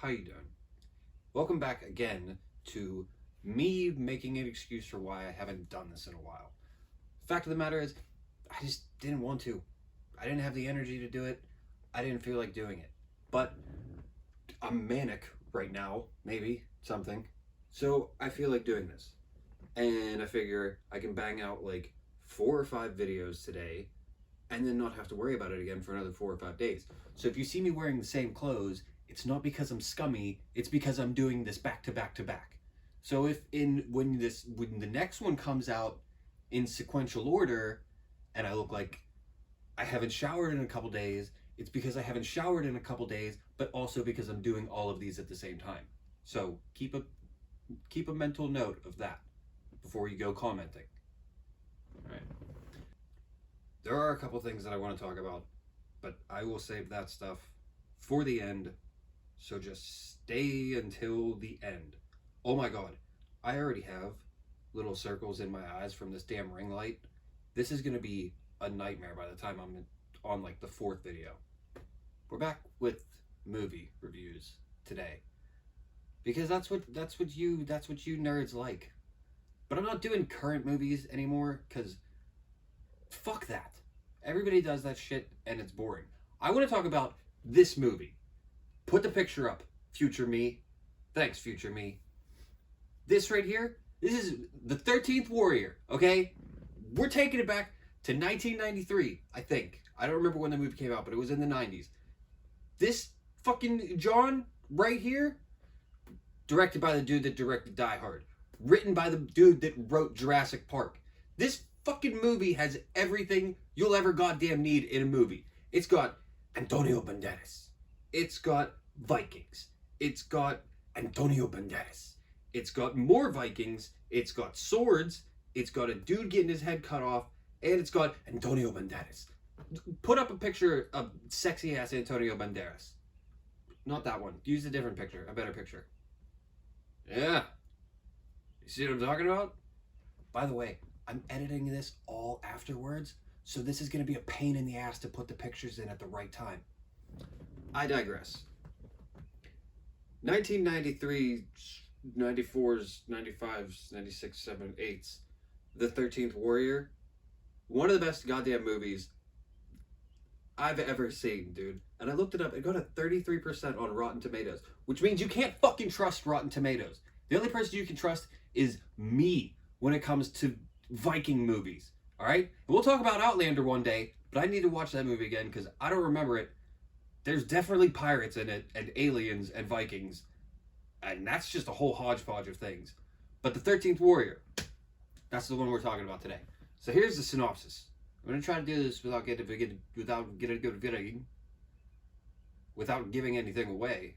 How you doing? Welcome back again to me making an excuse for why I haven't done this in a while. Fact of the matter is, I just didn't want to. I didn't have the energy to do it. I didn't feel like doing it. But I'm manic right now, maybe, something. So I feel like doing this. And I figure I can bang out like 4 or 5 videos today and then not have to worry about it again for another 4 or 5 days. So if you see me wearing the same clothes, it's not because I'm scummy, it's because I'm doing this back to back to back. So if when the next one comes out in sequential order and I look like I haven't showered in a couple days, it's because I haven't showered in a couple days, but also because I'm doing all of these at the same time. So keep a mental note of that before you go commenting. All right. There are a couple things that I want to talk about, but I will save that stuff for the end. So just stay until the end. Oh my god, I already have little circles in my eyes from this damn ring light. This is going to be a nightmare by the time I'm on like the 4th video. We're back with movie reviews today. Because that's what you nerds like. But I'm not doing current movies anymore cuz fuck that. Everybody does that shit and it's boring. I want to talk about this movie. Put the picture up, future me. Thanks, future me. This right here, this is the 13th Warrior, okay? We're taking it back to 1993, I think. I don't remember when the movie came out, but it was in the 90s. This fucking John right here, directed by the dude that directed Die Hard. Written by the dude that wrote Jurassic Park. This fucking movie has everything you'll ever goddamn need in a movie. It's got Antonio Banderas. It's got Vikings. It's got Antonio Banderas. It's got more Vikings. It's got swords. It's got a dude getting his head cut off. And it's got Antonio Banderas. Put up a picture of sexy ass Antonio Banderas. Not that one. Use a different picture. A better picture. Yeah. You see what I'm talking about? By the way, I'm editing this all afterwards, so this is going to be a pain in the ass to put the pictures in at the right time. I digress. 1993, 94s, 95s, 96, 7, 8s, The 13th Warrior. One of the best goddamn movies I've ever seen, dude. And I looked it up. It got a 33% on Rotten Tomatoes, which means you can't fucking trust Rotten Tomatoes. The only person you can trust is me when it comes to Viking movies. All right? We'll talk about Outlander one day, but I need to watch that movie again because I don't remember it. There's definitely pirates in it, and aliens, and Vikings. And that's just a whole hodgepodge of things. But the 13th Warrior, that's the one we're talking about today. So here's the synopsis. I'm going to try to do this without giving anything away.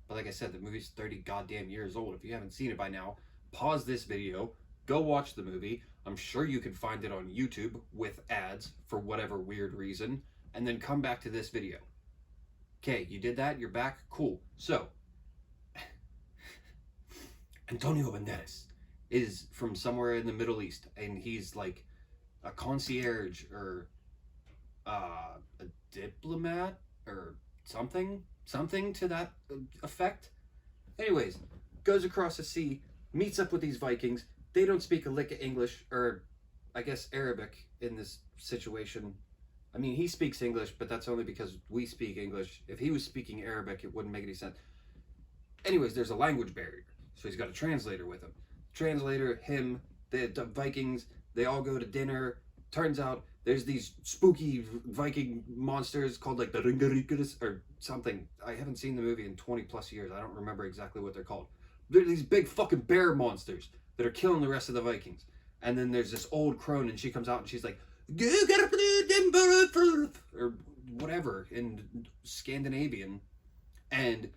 But like I said, the movie's 30 goddamn years old. If you haven't seen it by now, pause this video, go watch the movie. I'm sure you can find it on YouTube with ads for whatever weird reason. And then come back to this video. Okay, you did that, you're back, cool. So, Antonio Banderas is from somewhere in the Middle East, and he's like a concierge or a diplomat or something to that effect. Anyways, goes across the sea, meets up with these Vikings. They don't speak a lick of English, or I guess Arabic in this situation. I mean, he speaks English, but that's only because we speak English. If he was speaking Arabic, it wouldn't make any sense. Anyways, there's a language barrier. So he's got a translator with him. Translator, him, the Vikings, they all go to dinner. Turns out there's these spooky Viking monsters called like the Ringarikas or something. I haven't seen the movie in 20 plus years. I don't remember exactly what they're called. They're these big fucking bear monsters that are killing the rest of the Vikings. And then there's this old crone, and she comes out and she's like, or whatever in Scandinavian, and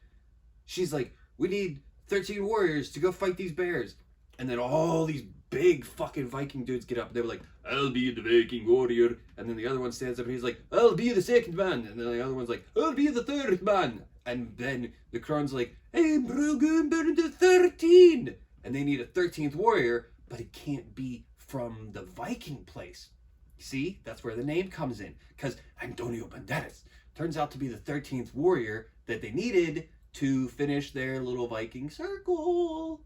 she's like, we need 13 warriors to go fight these bears. And then all these big fucking Viking dudes get up, and they were like, I'll be the Viking warrior. And then the other one stands up and he's like, I'll be the second man. And then the other one's like, I'll be the third man. And then the crone's like, hey, bro, go burn the 13. And they need a 13th warrior, but it can't be from the Viking place. See, that's where the name comes in, because Antonio Banderas turns out to be the 13th warrior that they needed to finish their little Viking circle.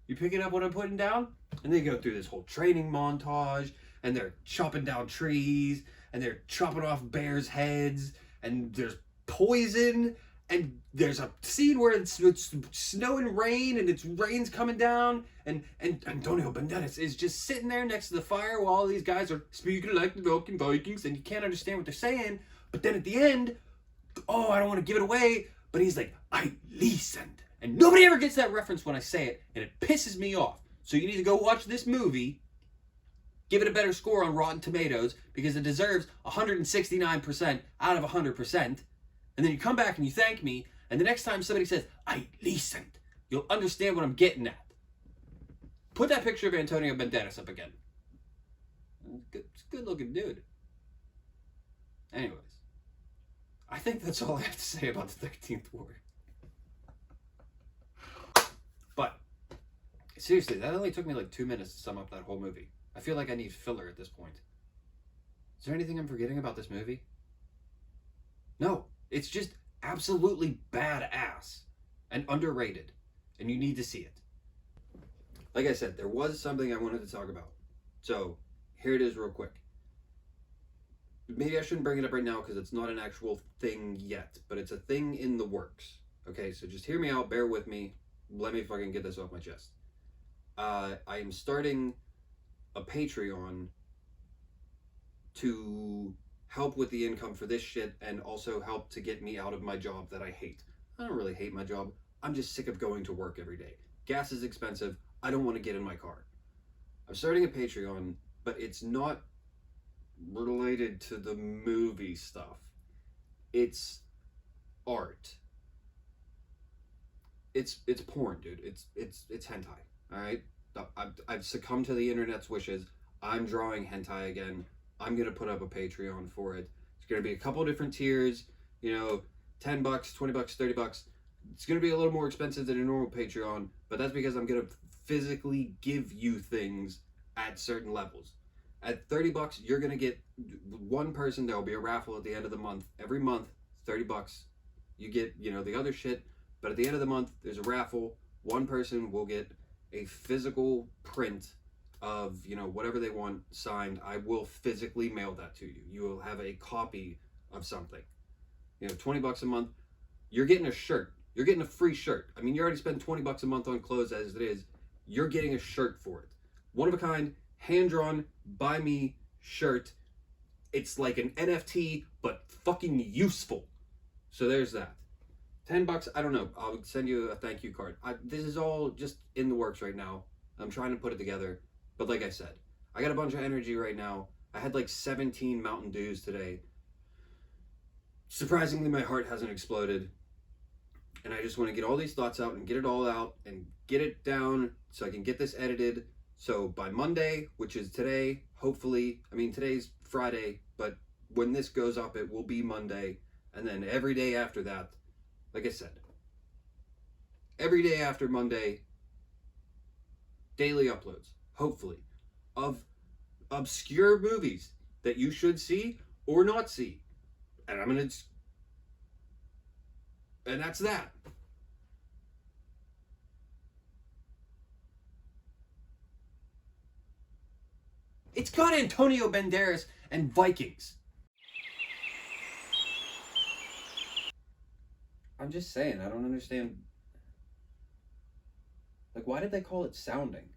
You picking up what I'm putting down? And they go through this whole training montage, and they're chopping down trees, and they're chopping off bears' heads, and there's poison, and there's a scene where it's snow and rain, and it's rain's coming down, and Antonio Banderas is just sitting there next to the fire while all these guys are speaking like the fucking Vikings, and you can't understand what they're saying. But then at the end, oh, I don't want to give it away, but he's like, I listened. And nobody ever gets that reference when I say it, and it pisses me off. So you need to go watch this movie, give it a better score on Rotten Tomatoes, because it deserves 169% out of 100%. And then you come back and you thank me, and the next time somebody says, I listened, you'll understand what I'm getting at. Put that picture of Antonio Banderas up again. It's a good looking dude. Anyways, I think that's all I have to say about the 13th Ward. But seriously, that only took me like 2 minutes to sum up that whole movie. I feel like I need filler at this point. Is there anything I'm forgetting about this movie? No, it's just absolutely badass and underrated, and you need to see it. Like I said, there was something I wanted to talk about. So here it is real quick. Maybe I shouldn't bring it up right now because it's not an actual thing yet, but it's a thing in the works. Okay, so just hear me out, bear with me. Let me fucking get this off my chest. I am starting a Patreon to help with the income for this shit and also help to get me out of my job that I hate. I don't really hate my job. I'm just sick of going to work every day. Gas is expensive. I don't want to get in my car. I'm starting a Patreon, but it's not related to the movie stuff. It's art. It's porn, dude. It's hentai. All right. I've succumbed to the internet's wishes. I'm drawing hentai again. I'm gonna put up a Patreon for it. It's gonna be a couple different tiers. You know, $10, $20, $30. It's gonna be a little more expensive than a normal Patreon, but that's because I'm gonna physically give you things at certain levels. At $30, you're gonna get one person. There will be a raffle at the end of the month. Every month, $30. You get, you know, the other shit. But at the end of the month, there's a raffle. One person will get a physical print of, you know, whatever they want signed. I will physically mail that to you. You will have a copy of something. You know, $20 a month. You're getting a shirt. You're getting a free shirt. I mean, you already spend $20 a month on clothes as it is. You're getting a shirt for it. One of a kind, hand-drawn, by me shirt. It's like an NFT, but fucking useful. So there's that. $10, I don't know. I'll send you a thank you card. This is all just in the works right now. I'm trying to put it together. But like I said, I got a bunch of energy right now. I had like 17 Mountain Dews today. Surprisingly, my heart hasn't exploded. And I just want to get all these thoughts out and get it all out and get it down so I can get this edited. So by Monday, which is today, hopefully, I mean, today's Friday, but when this goes up, it will be Monday. And then every day after that, like I said, every day after Monday, daily uploads, hopefully, of obscure movies that you should see or not see. And and that's that. It's got Antonio Banderas and Vikings. I'm just saying, I don't understand. Like, why did they call it Sounding?